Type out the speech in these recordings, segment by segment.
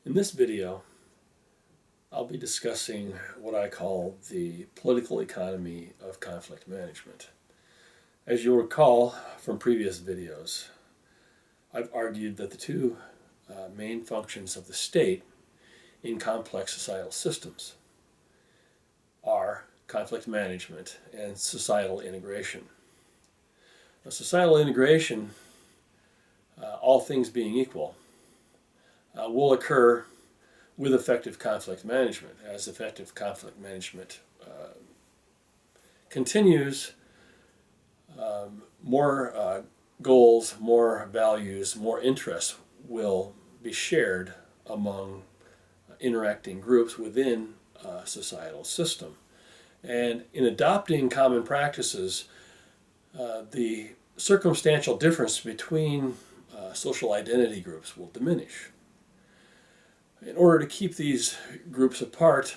In this video, I'll be discussing what I call the political economy of conflict management. As you'll recall from previous videos, I've argued that the two main functions of the state in complex societal systems are conflict management and societal integration. Now, societal integration, all things being equal, will occur with effective conflict management. As effective conflict management continues, more goals, more values, more interests will be shared among interacting groups within a societal system. And in adopting common practices, the circumstantial difference between social identity groups will diminish. In order to keep these groups apart,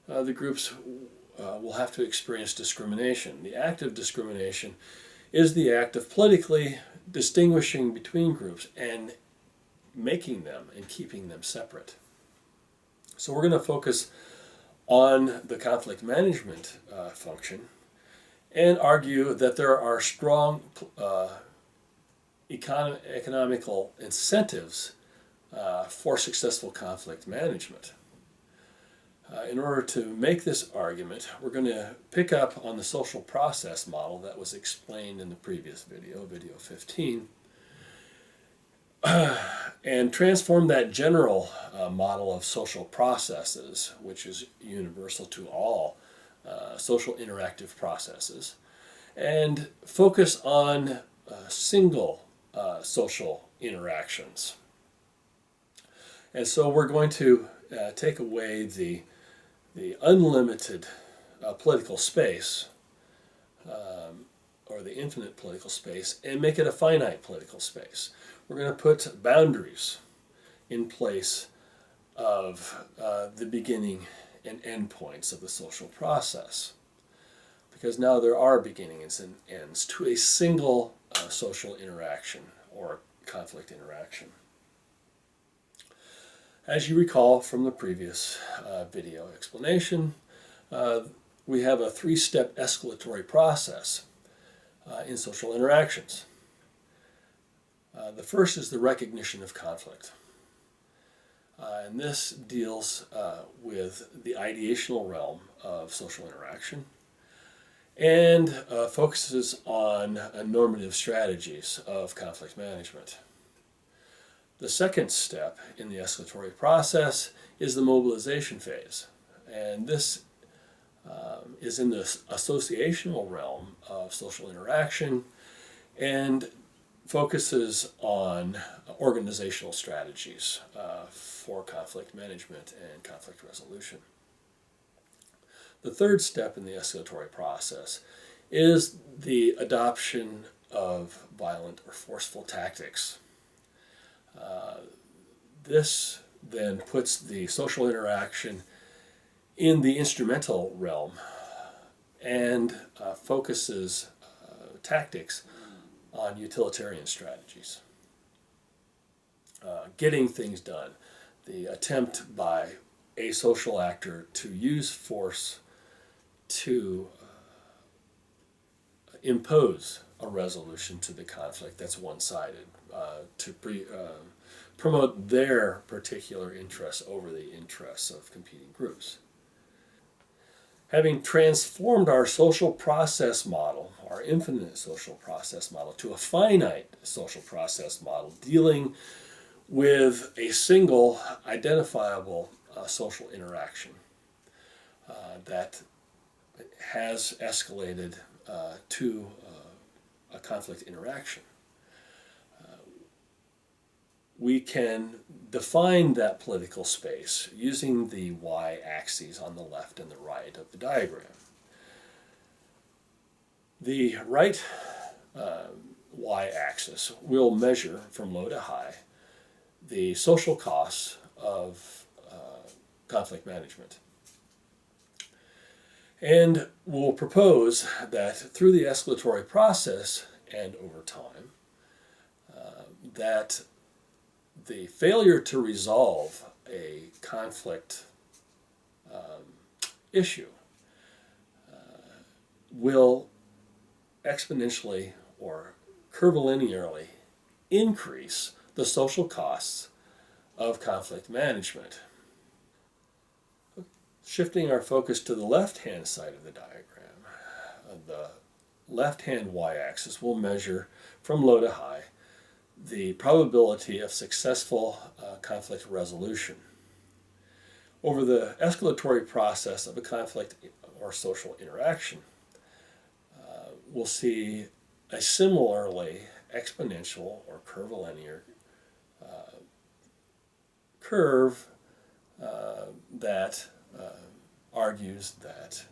the groups will have to experience discrimination. The act of discrimination is the act of politically distinguishing between groups and making them and keeping them separate. So we're going to focus on the conflict management function and argue that there are strong economical incentives for successful conflict management. In order to make this argument, we're going to pick up on the social process model that was explained in the previous video, video 15, and transform that general model of social processes, which is universal to all social interactive processes, and focus on single social interactions. And so we're going to take away the unlimited political space, or the infinite political space, and make it a finite political space. We're going to put boundaries in place of the beginning and end points of the social process, because now there are beginnings and ends to a single social interaction or conflict interaction. As you recall from the previous video explanation, we have a three-step escalatory process in social interactions. The first is the recognition of conflict. And this deals with the ideational realm of social interaction and focuses on normative strategies of conflict management. The second step in the escalatory process is the mobilization phase, and this is in the associational realm of social interaction and focuses on organizational strategies for conflict management and conflict resolution. The third step in the escalatory process is the adoption of violent or forceful tactics. This then puts the social interaction in the instrumental realm and focuses tactics on utilitarian strategies. Getting things done, the attempt by a social actor to use force to impose a resolution to the conflict that's one-sided, to promote their particular interests over the interests of competing groups. Having transformed our social process model, our infinite social process model, to a finite social process model, dealing with a single identifiable social interaction that has escalated to a conflict interaction, we can define that political space using the y-axes on the left and the right of the diagram. The right y-axis will measure from low to high the social costs of conflict management. And we'll propose that through the escalatory process and over time, that the failure to resolve a conflict issue will exponentially or curvilinearly increase the social costs of conflict management. Shifting our focus to the left-hand side of the diagram, the left-hand y-axis will measure from low to high the probability of successful conflict resolution. Over the escalatory process of a conflict or social interaction, we'll see a similarly exponential or curvilinear curve that argues that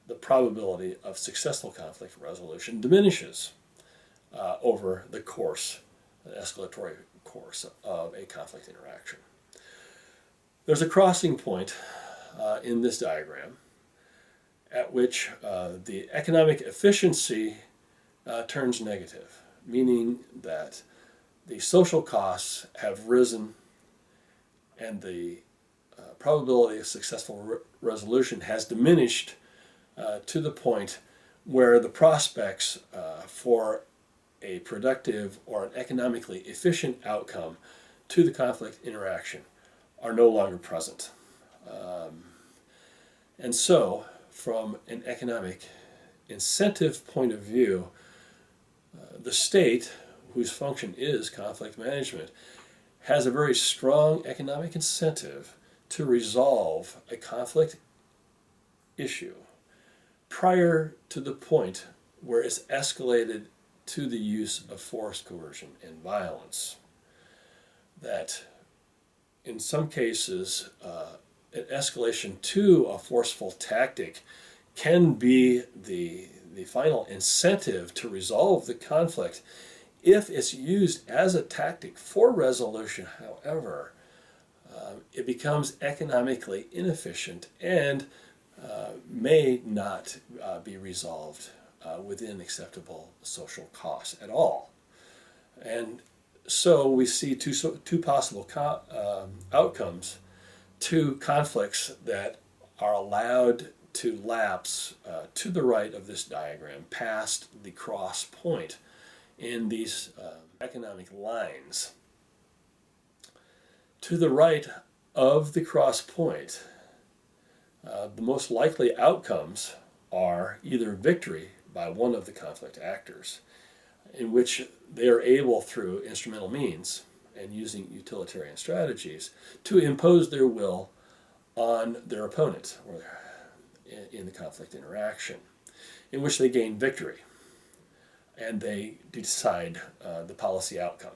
the probability of successful conflict resolution diminishes over the course, the escalatory course of a conflict interaction. There's a crossing point in this diagram at which the economic efficiency turns negative, meaning that the social costs have risen and the probability of successful resolution has diminished to the point where the prospects for a productive or an economically efficient outcome to the conflict interaction are no longer present. And so, from an economic incentive point of view, the state, whose function is conflict management, has a very strong economic incentive to resolve a conflict issue prior to the point where it's escalated to the use of force, coercion, and violence. That in some cases, an escalation to a forceful tactic can be the final incentive to resolve the conflict. If it's used as a tactic for resolution, however, it becomes economically inefficient and may not be resolved within acceptable social costs at all. And so we see two possible outcomes, two conflicts that are allowed to lapse to the right of this diagram past the cross point in these economic lines. To the right of the cross point, the most likely outcomes are either victory by one of the conflict actors, in which they are able, through instrumental means and using utilitarian strategies, to impose their will on their opponent or in the conflict interaction, in which they gain victory and they decide the policy outcome.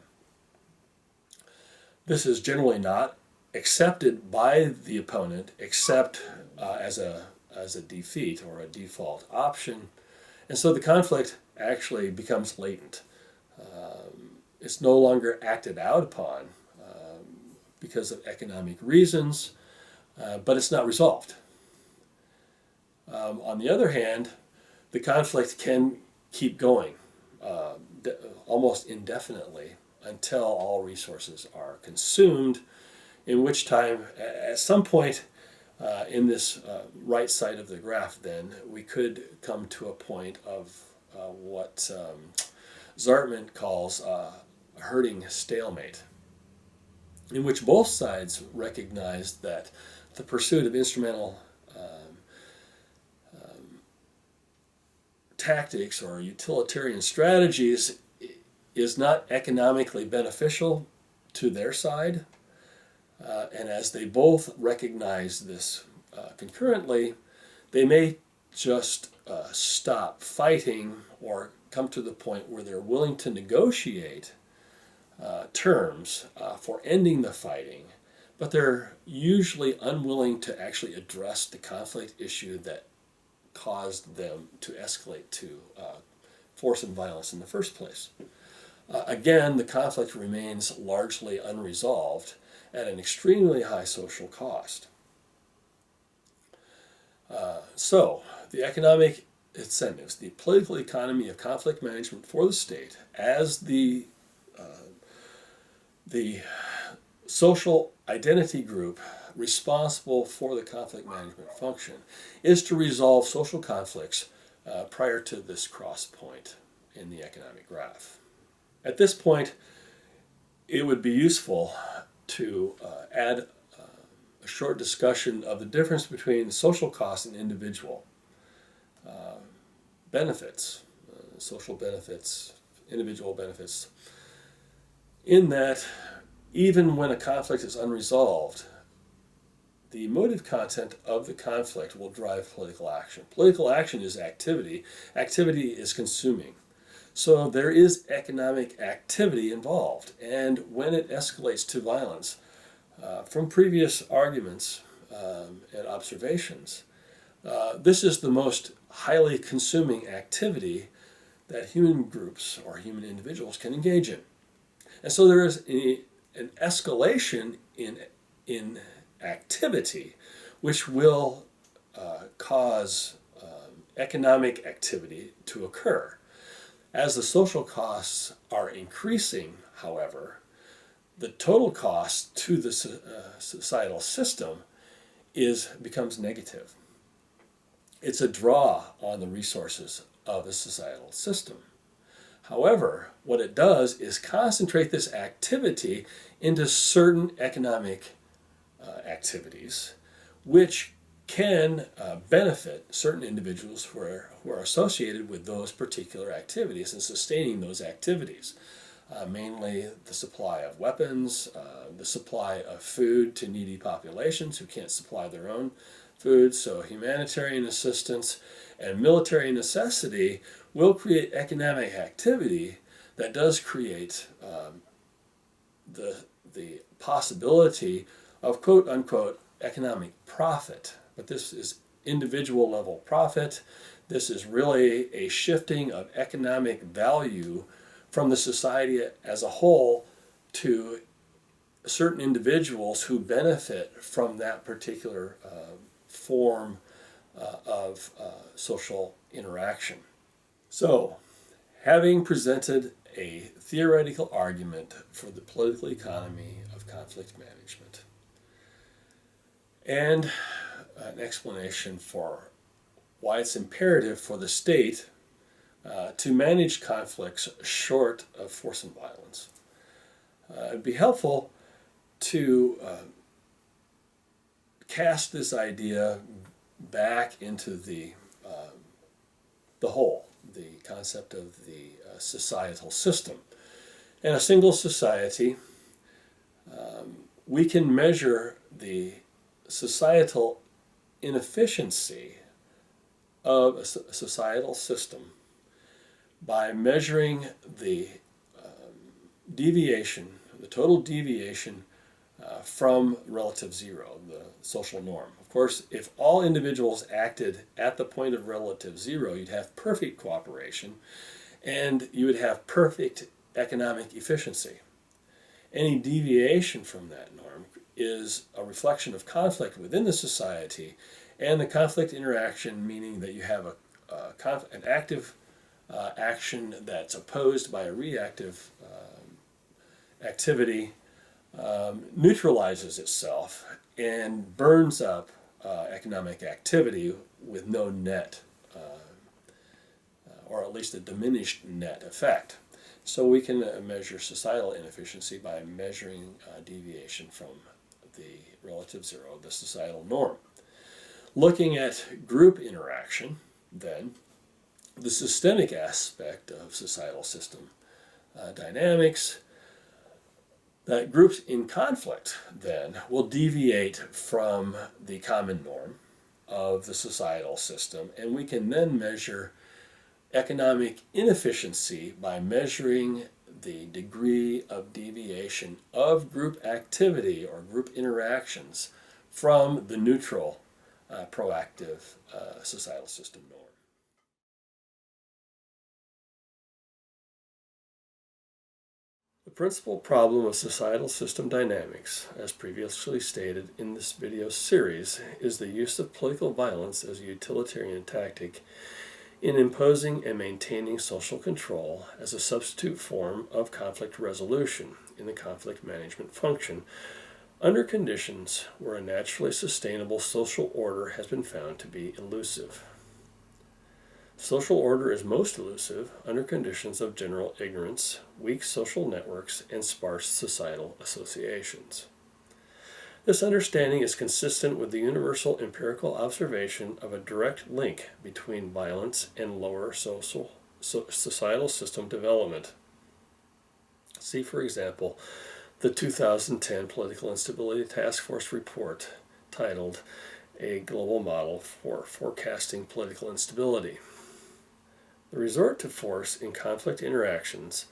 This is generally not accepted by the opponent except as a defeat or a default option, and so the conflict actually becomes latent. It's no longer acted out upon because of economic reasons, but it's not resolved. On the other hand, the conflict can keep going almost indefinitely until all resources are consumed, in which time, at some point in this right side of the graph, then, we could come to a point of what Zartman calls a herding stalemate, in which both sides recognize that the pursuit of instrumental tactics or utilitarian strategies is not economically beneficial to their side. And as they both recognize this concurrently, they may just stop fighting or come to the point where they're willing to negotiate terms for ending the fighting, but they're usually unwilling to actually address the conflict issue that caused them to escalate to force and violence in the first place. Again, the conflict remains largely unresolved at an extremely high social cost. So, the economic incentives, the political economy of conflict management for the state, as the social identity group responsible for the conflict management function is to resolve social conflicts prior to this cross point in the economic graph. At this point, it would be useful to add a short discussion of the difference between social costs and individual benefits, social benefits, individual benefits, in that even when a conflict is unresolved, the emotive content of the conflict will drive political action. Political action is activity. Activity is consuming. So there is economic activity involved. And when it escalates to violence, from previous arguments and observations, this is the most highly consuming activity that human groups or human individuals can engage in. And so there is an escalation in activity which will cause economic activity to occur. As the social costs are increasing, however, the total cost to the societal system becomes negative. It's a draw on the resources of the societal system. However, what it does is concentrate this activity into certain economic activities, which can benefit certain individuals who are associated with those particular activities and sustaining those activities. Mainly the supply of weapons, the supply of food to needy populations who can't supply their own food. So humanitarian assistance and military necessity will create economic activity that does create the possibility of quote-unquote economic profit. But this is individual level profit. This is really a shifting of economic value from the society as a whole to certain individuals who benefit from that particular form of social interaction. So, having presented a theoretical argument for the political economy of conflict management and an explanation for why it's imperative for the state to manage conflicts short of force and violence, it'd be helpful to cast this idea back into the whole, the concept of the societal system. In a single society, we can measure the societal inefficiency of a societal system by measuring the deviation, the total deviation from relative zero, the social norm. Of course, if all individuals acted at the point of relative zero, you'd have perfect cooperation and you would have perfect economic efficiency. Any deviation from that norm is a reflection of conflict within the society, and the conflict interaction, meaning that you have an active action that's opposed by a reactive activity, neutralizes itself and burns up economic activity with no net, or at least a diminished net effect. So we can measure societal inefficiency by measuring deviation from the relative zero, the societal norm. Looking at group interaction, then, the systemic aspect of societal system dynamics, that groups in conflict, then, will deviate from the common norm of the societal system, and we can then measure economic inefficiency by measuring the degree of deviation of group activity or group interactions from the neutral, proactive societal system norm. The principal problem of societal system dynamics, as previously stated in this video series, is the use of political violence as a utilitarian tactic in imposing and maintaining social control as a substitute form of conflict resolution in the conflict management function under conditions where a naturally sustainable social order has been found to be elusive. Social order is most elusive under conditions of general ignorance, weak social networks, and sparse societal associations. This understanding is consistent with the universal empirical observation of a direct link between violence and lower societal system development. See, for example, the 2010 Political Instability Task Force report titled A Global Model for Forecasting Political Instability. The resort to force in conflict interactions,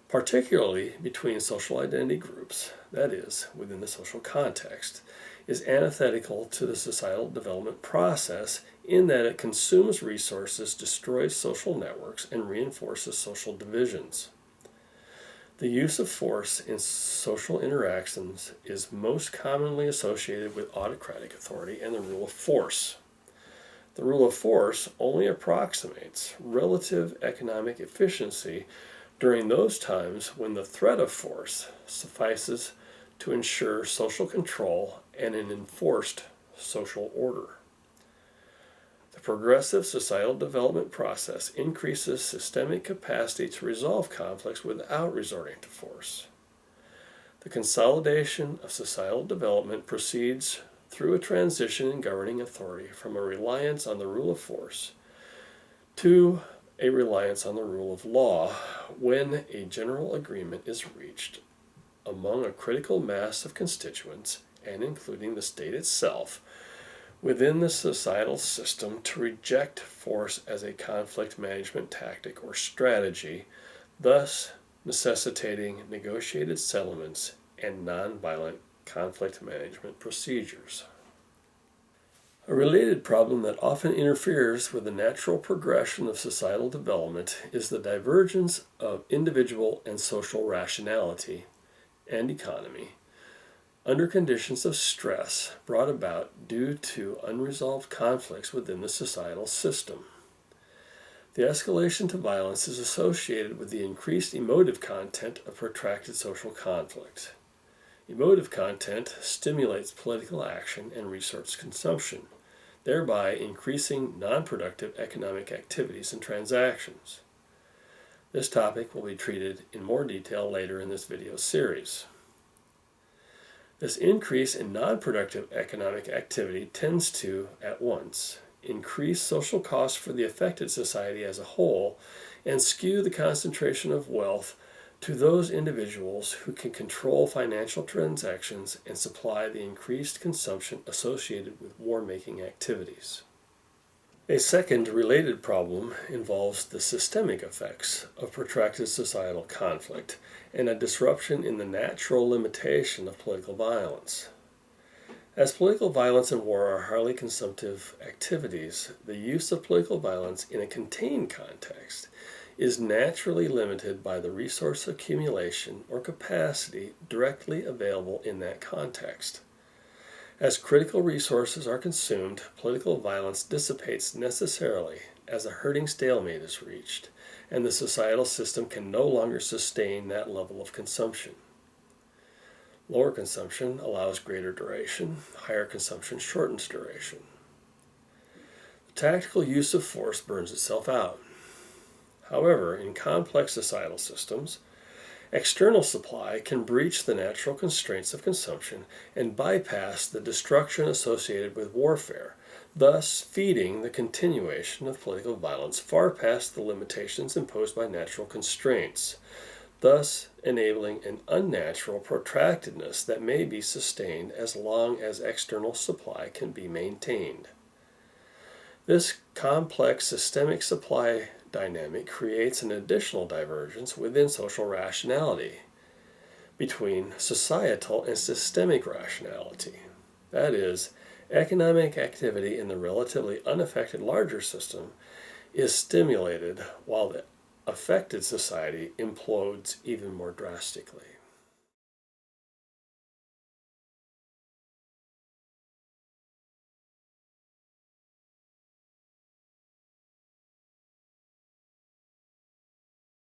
particularly between social identity groups, that is, within the social context, is antithetical to the societal development process in that it consumes resources, destroys social networks, and reinforces social divisions. The use of force in social interactions is most commonly associated with autocratic authority and the rule of force. The rule of force only approximates relative economic efficiency during those times when the threat of force suffices to ensure social control and an enforced social order. The progressive societal development process increases systemic capacity to resolve conflicts without resorting to force. The consolidation of societal development proceeds through a transition in governing authority from a reliance on the rule of force to a reliance on the rule of law when a general agreement is reached among a critical mass of constituents, and including the state itself, within the societal system to reject force as a conflict management tactic or strategy, thus necessitating negotiated settlements and nonviolent conflict management procedures. A related problem that often interferes with the natural progression of societal development is the divergence of individual and social rationality and economy under conditions of stress brought about due to unresolved conflicts within the societal system. The escalation to violence is associated with the increased emotive content of protracted social conflict. Emotive content stimulates political action and resource consumption, thereby increasing non-productive economic activities and transactions. This topic will be treated in more detail later in this video series. This increase in non-productive economic activity tends to, at once, increase social costs for the affected society as a whole and skew the concentration of wealth to those individuals who can control financial transactions and supply the increased consumption associated with war-making activities. A second related problem involves the systemic effects of protracted societal conflict and a disruption in the natural limitation of political violence. As political violence and war are highly consumptive activities, the use of political violence in a contained context is naturally limited by the resource accumulation or capacity directly available in that context. As critical resources are consumed, political violence dissipates necessarily as a herding stalemate is reached, and the societal system can no longer sustain that level of consumption. Lower consumption allows greater duration, higher consumption shortens duration. The tactical use of force burns itself out. However, in complex societal systems, external supply can breach the natural constraints of consumption and bypass the destruction associated with warfare, thus feeding the continuation of political violence far past the limitations imposed by natural constraints, thus enabling an unnatural protractedness that may be sustained as long as external supply can be maintained. This complex systemic supply dynamic creates an additional divergence within social rationality between societal and systemic rationality. That is, economic activity in the relatively unaffected larger system is stimulated while the affected society implodes even more drastically.